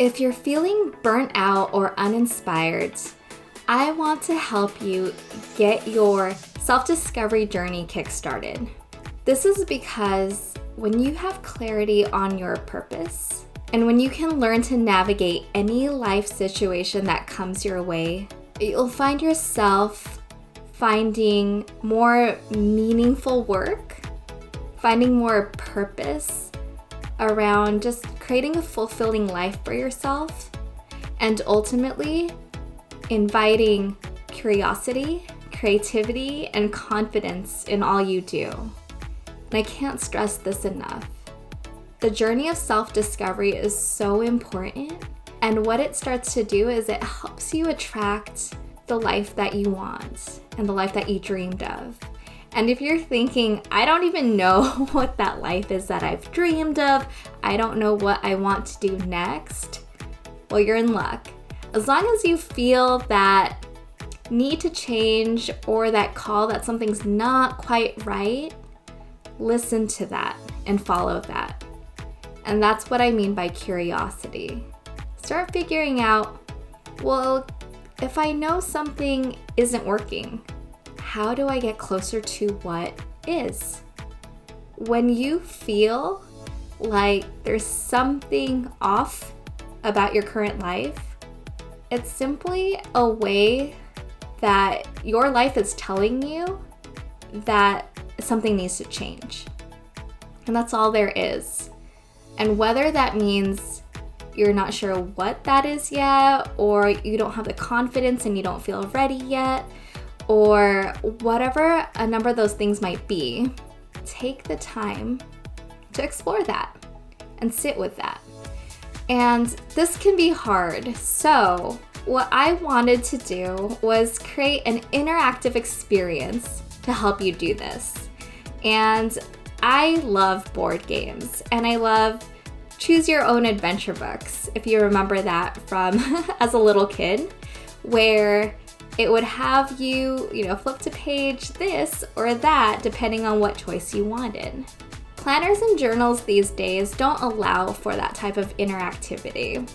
If you're feeling burnt out or uninspired, I want to help you get your self-discovery journey kickstarted. This is because when you have clarity on your purpose and when you can learn to navigate any life situation that comes your way, you'll find yourself finding more meaningful work, finding more purpose around just creating a fulfilling life for yourself, and ultimately inviting curiosity, creativity, and confidence in all you do. And I can't stress this enough. The journey of self-discovery is so important, and what it starts to do is it helps you attract the life that you want and the life that you dreamed of. And if you're thinking, I don't even know what that life is that I've dreamed of, I don't know what I want to do next, well, you're in luck. As long as you feel that need to change or that call that something's not quite right, listen to that and follow that. And that's what I mean by curiosity. Start figuring out, well, if I know something isn't working, how do I get closer to what is? When you feel like there's something off about your current life, it's simply a way that your life is telling you that something needs to change. And that's all there is. And whether that means you're not sure what that is yet, or you don't have the confidence and you don't feel ready yet, or whatever a number of those things might be, take the time to explore that and sit with that. And this can be hard. So what I wanted to do was create an interactive experience to help you do this. And I love board games, and I love choose your own adventure books, if you remember that from as a little kid, where it would have you, flip to page this or that depending on what choice you wanted. Planners and journals these days don't allow for that type of interactivity.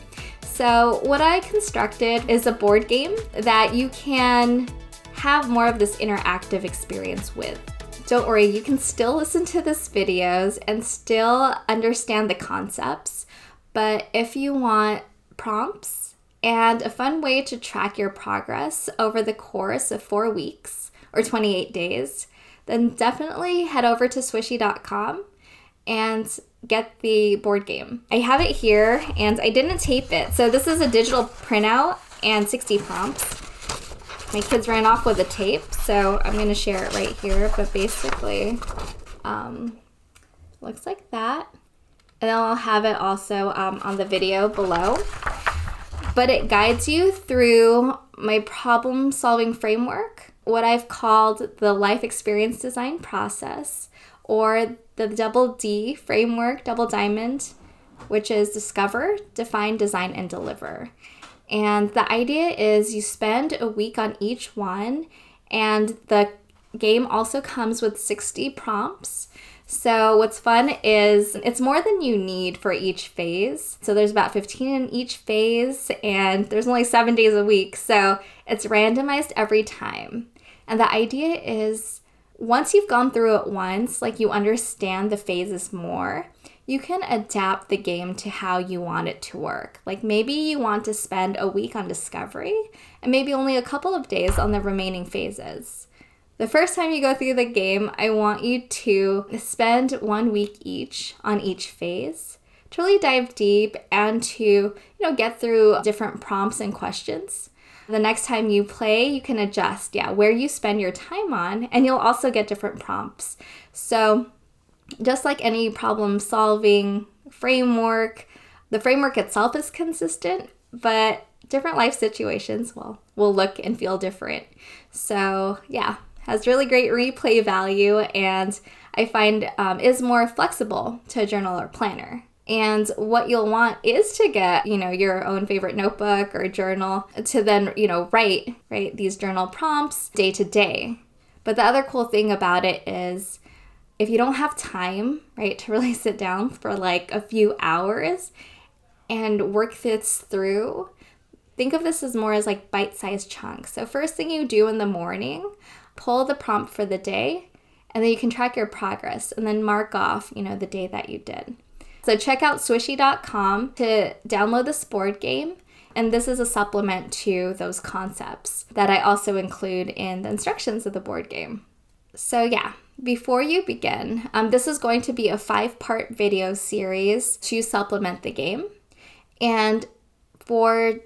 So what I constructed is a board game that you can have more of this interactive experience with. Don't worry, you can still listen to this videos and still understand the concepts, but if you want prompts and a fun way to track your progress over the course of 4 weeks or 28 days, then definitely head over to swishie.com and get the board game. I have it here and I didn't tape it. So this is a digital printout and 60 prompts. My kids ran off with the tape, so I'm going to share it right here. But basically, looks like that. And then I'll have it also on the video below. But it guides you through my problem-solving framework, what I've called the life experience design process, or the double D framework, double diamond, which is discover, define, design, and deliver. And the idea is you spend a week on each one, and the game also comes with 60 prompts. So what's fun is it's more than you need for each phase. So there's about 15 in each phase, and there's only 7 days a week. So it's randomized every time. And the idea is once you've gone through it once, like you understand the phases more, you can adapt the game to how you want it to work. Like maybe you want to spend a week on discovery and maybe only a couple of days on the remaining phases. The first time you go through the game, I want you to spend 1 week each on each phase to really dive deep and to, get through different prompts and questions. The next time you play, you can adjust, where you spend your time on, and you'll also get different prompts. So just like any problem-solving framework, the framework itself is consistent, but different life situations will look and feel different. So has really great replay value, and I find is more flexible to a journal or planner. And what you'll want is to get, your own favorite notebook or journal to then, write these journal prompts day to day. But the other cool thing about it is if you don't have time, to really sit down for like a few hours, and work this through, think of this as more as like bite-sized chunks. So first thing you do in the morning, pull the prompt for the day, and then you can track your progress and then mark off, the day that you did. So check out swishie.com to download this board game. And this is a supplement to those concepts that I also include in the instructions of the board game. So yeah, before you begin, this is going to be a 5-part video series to supplement the game. And for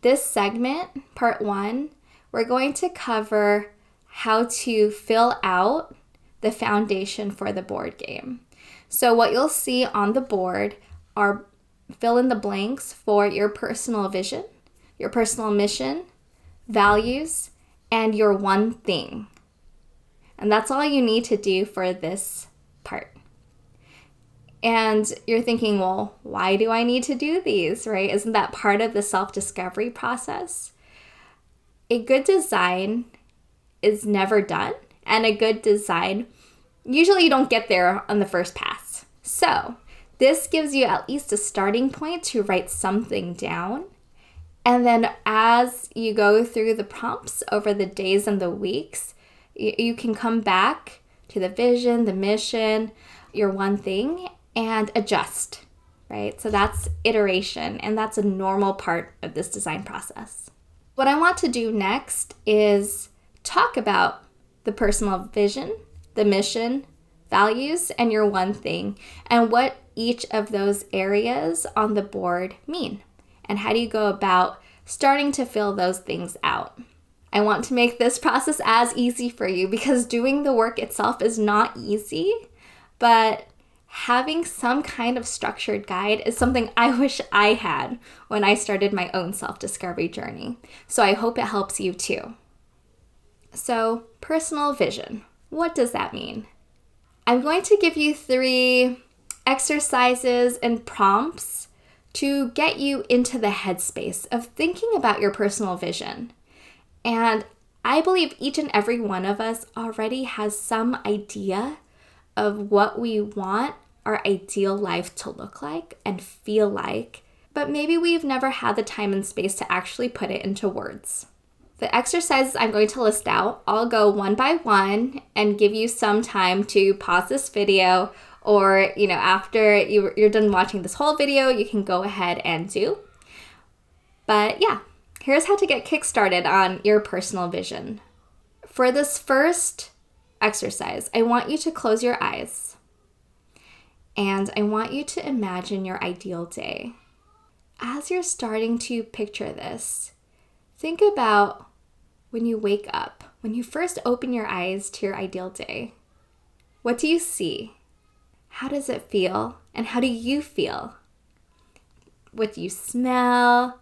this segment, part 1, we're going to cover how to fill out the foundation for the board game. So what you'll see on the board are fill in the blanks for your personal vision, your personal mission, values, and your one thing. And that's all you need to do for this part. And you're thinking, well, why do I need to do these, right? Isn't that part of the self-discovery process? A good design is never done, and a good design, usually you don't get there on the first pass. So this gives you at least a starting point to write something down. And then as you go through the prompts over the days and the weeks, you can come back to the vision, the mission, your one thing, and adjust, right? So that's iteration, and that's a normal part of this design process. What I want to do next is talk about the personal vision, the mission, values, and your one thing, and what each of those areas on the board mean, and how do you go about starting to fill those things out. I want to make this process as easy for you because doing the work itself is not easy, but having some kind of structured guide is something I wish I had when I started my own self-discovery journey. So I hope it helps you too. So, personal vision. What does that mean? I'm going to give you 3 exercises and prompts to get you into the headspace of thinking about your personal vision. And I believe each and every one of us already has some idea of what we want our ideal life to look like and feel like, but maybe we've never had the time and space to actually put it into words. The exercises I'm going to list out, I'll go one by one and give you some time to pause this video, or after you're done watching this whole video, you can go ahead and do. But yeah, here's how to get kickstarted on your personal vision. For this first exercise, I want you to close your eyes, and I want you to imagine your ideal day. As you're starting to picture this, think about when you wake up, when you first open your eyes to your ideal day. What do you see? How does it feel? And how do you feel? What do you smell?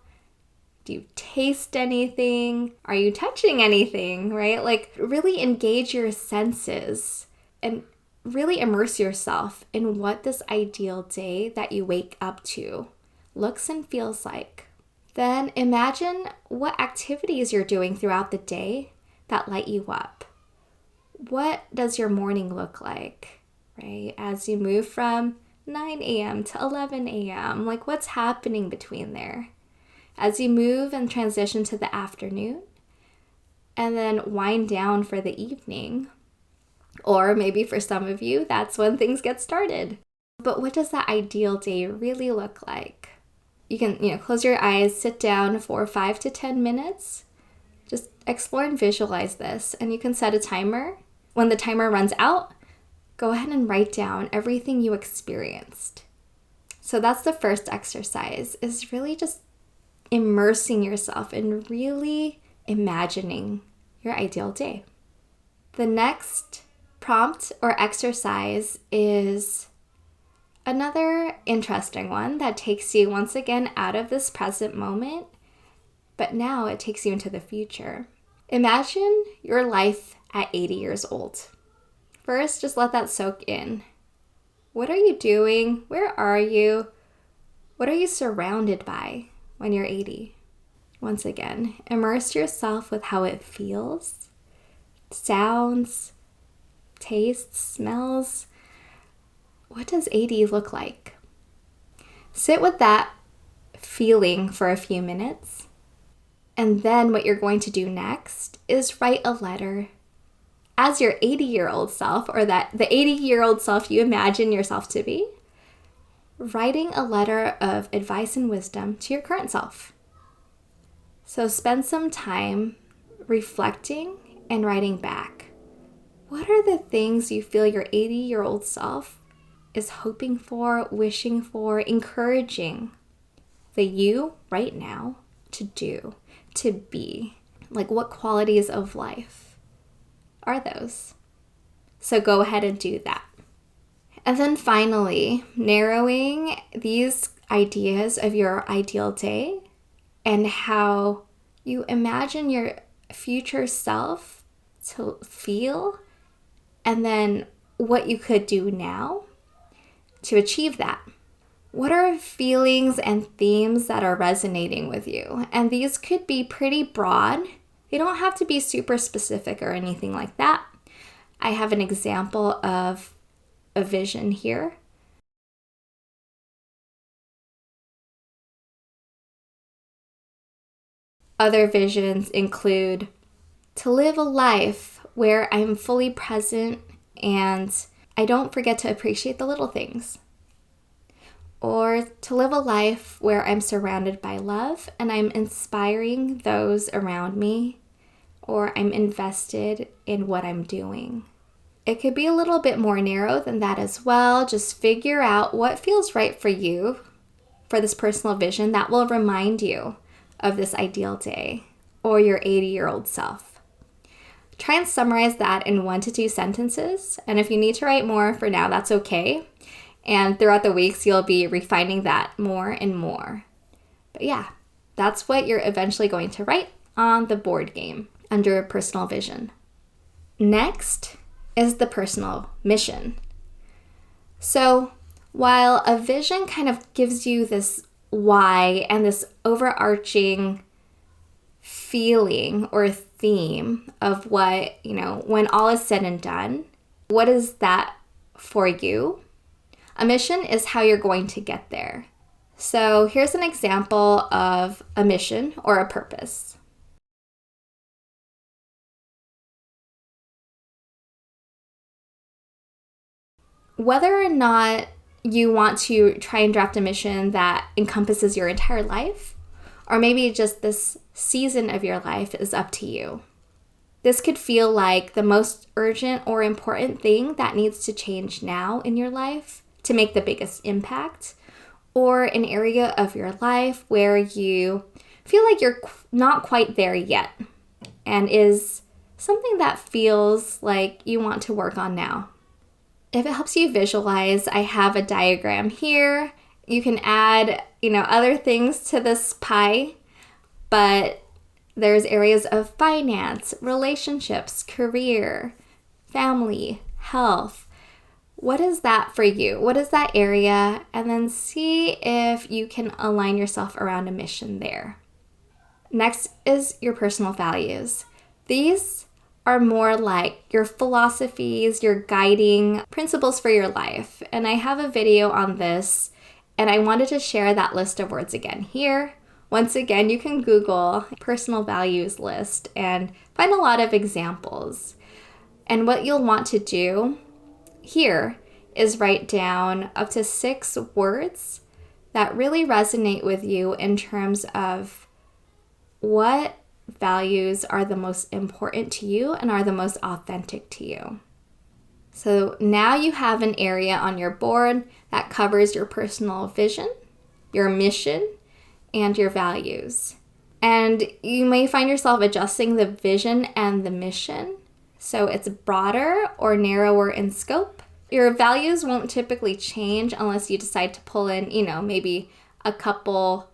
Do you taste anything? Are you touching anything, right? Like, really engage your senses and really immerse yourself in what this ideal day that you wake up to looks and feels like. Then imagine what activities you're doing throughout the day that light you up. What does your morning look like, right? As you move from 9 a.m. to 11 a.m., like what's happening between there? As you move and transition to the afternoon, and then wind down for the evening, or maybe for some of you, that's when things get started. But what does that ideal day really look like? You can, close your eyes, sit down for 5 to 10 minutes. Just explore and visualize this. And you can set a timer. When the timer runs out, go ahead and write down everything you experienced. So that's the first exercise, is really just immersing yourself and really imagining your ideal day. The next prompt or exercise is another interesting one that takes you once again out of this present moment, but now it takes you into the future. Imagine your life at 80 years old. First, just let that soak in. What are you doing? Where are you? What are you surrounded by when you're 80? Once again, immerse yourself with how it feels, sounds, tastes, smells. What does 80 look like? Sit with that feeling for a few minutes. And then what you're going to do next is write a letter as your 80-year-old self, or the 80-year-old self you imagine yourself to be, writing a letter of advice and wisdom to your current self. So spend some time reflecting and writing back. What are the things you feel your 80-year-old self is hoping for, wishing for, encouraging the you right now to do, to be? Like, what qualities of life are those? So go ahead and do that. And then finally, narrowing these ideas of your ideal day and how you imagine your future self to feel, and then what you could do now to achieve that. What are feelings and themes that are resonating with you? And these could be pretty broad. They don't have to be super specific or anything like that. I have an example of a vision here. Other visions include to live a life where I'm fully present and I don't forget to appreciate the little things. Or to live a life where I'm surrounded by love and I'm inspiring those around me, or I'm invested in what I'm doing. It could be a little bit more narrow than that as well. Just figure out what feels right for you for this personal vision that will remind you of this ideal day or your 80-year-old self. Try and summarize that in 1 to 2 sentences. And if you need to write more for now, that's okay. And throughout the weeks, you'll be refining that more and more. But yeah, that's what you're eventually going to write on the board game under personal vision. Next is the personal mission. So while a vision kind of gives you this why and this overarching feeling or theme of what, when all is said and done, what is that for you? A mission is how you're going to get there. So here's an example of a mission or a purpose. Whether or not you want to try and draft a mission that encompasses your entire life, or maybe just this season of your life, is up to you. This could feel like the most urgent or important thing that needs to change now in your life to make the biggest impact, or an area of your life where you feel like you're not quite there yet and is something that feels like you want to work on now. If it helps you visualize, I have a diagram here. You can add, other things to this pie, but there's areas of finance, relationships, career, family, health. What is that for you? What is that area? And then see if you can align yourself around a mission there. Next is your personal values. These are more like your philosophies, your guiding principles for your life. And I have a video on this, and I wanted to share that list of words again here. Once again, you can Google personal values list and find a lot of examples. And what you'll want to do here is write down up to 6 words that really resonate with you in terms of what values are the most important to you and are the most authentic to you. So now you have an area on your board that covers your personal vision, your mission, and your values. And you may find yourself adjusting the vision and the mission so it's broader or narrower in scope. Your values won't typically change unless you decide to pull in, maybe a couple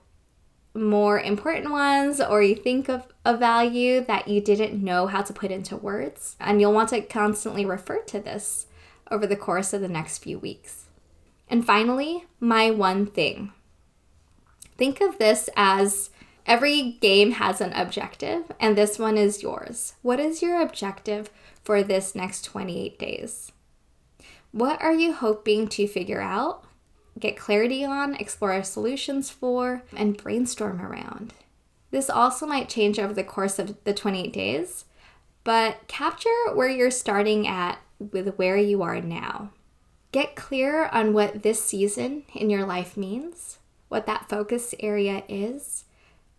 more important ones, or you think of a value that you didn't know how to put into words. And you'll want to constantly refer to this over the course of the next few weeks. And finally, my one thing. Think of this as every game has an objective, and this one is yours. What is your objective for this next 28 days? What are you hoping to figure out? get clarity on, explore solutions for, and brainstorm around. This also might change over the course of the 28 days, but capture where you're starting at with where you are now. Get clear on what this season in your life means, what that focus area is,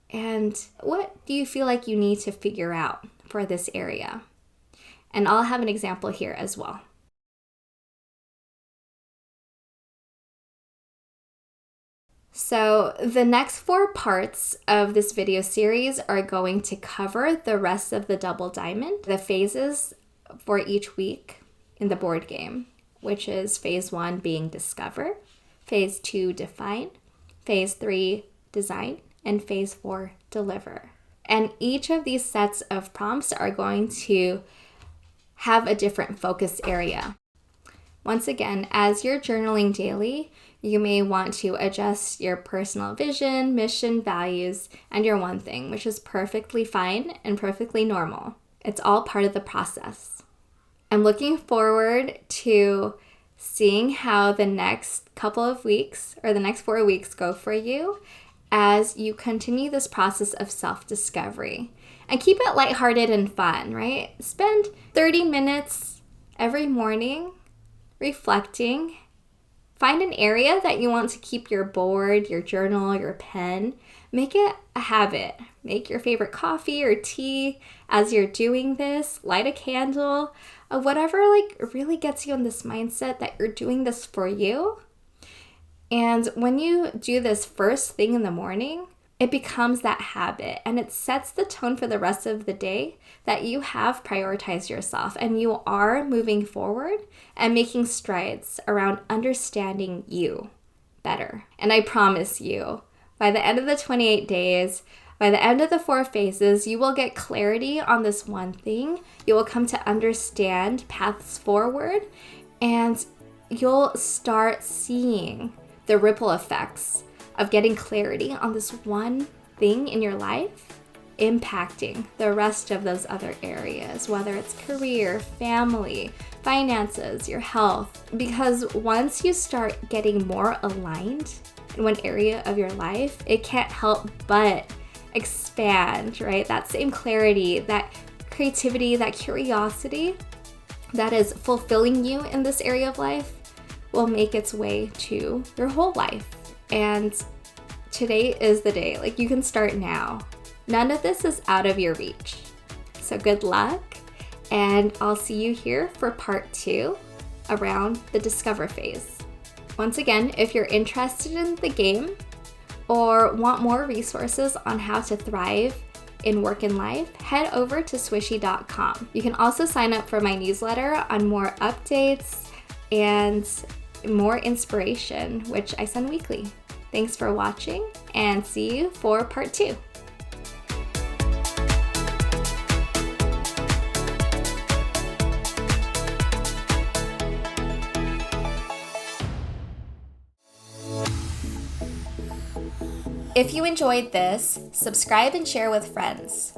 and what do you feel like you need to figure out for this area. And I'll have an example here as well. So the next 4 parts of this video series are going to cover the rest of the double diamond, the phases for each week in the board game, which is phase 1 being discover, phase 2 define, phase 3 design, and phase 4 deliver. And each of these sets of prompts are going to have a different focus area. Once again, as you're journaling daily, you may want to adjust your personal vision, mission, values, and your one thing, which is perfectly fine and perfectly normal. It's all part of the process. I'm looking forward to seeing how the next couple of weeks or the next 4 weeks go for you as you continue this process of self-discovery. And keep it lighthearted and fun, right? Spend 30 minutes every morning reflecting. Find an area that you want to keep your board, your journal, your pen. Make it a habit. Make your favorite coffee or tea as you're doing this. Light a candle. Whatever really gets you in this mindset that you're doing this for you. And when you do this first thing in the morning, it becomes that habit and it sets the tone for the rest of the day that you have prioritized yourself and you are moving forward and making strides around understanding you better. And I promise you, by the end of the 28 days, by the end of the 4 phases, you will get clarity on this one thing. You will come to understand paths forward and you'll start seeing the ripple effects of getting clarity on this one thing in your life impacting the rest of those other areas, whether it's career, family, finances, your health. Because once you start getting more aligned in one area of your life, it can't help but expand, right? That same clarity, that creativity, that curiosity that is fulfilling you in this area of life will make its way to your whole life. And today is the day. You can start now. None of this is out of your reach. So good luck, and I'll see you here for part 2 around the discover phase. Once again, if you're interested in the game or want more resources on how to thrive in work and life, head over to swishie.com. You can also sign up for my newsletter on more updates and more inspiration, which I send weekly. Thanks for watching and see you for part 2. If you enjoyed this, subscribe and share with friends.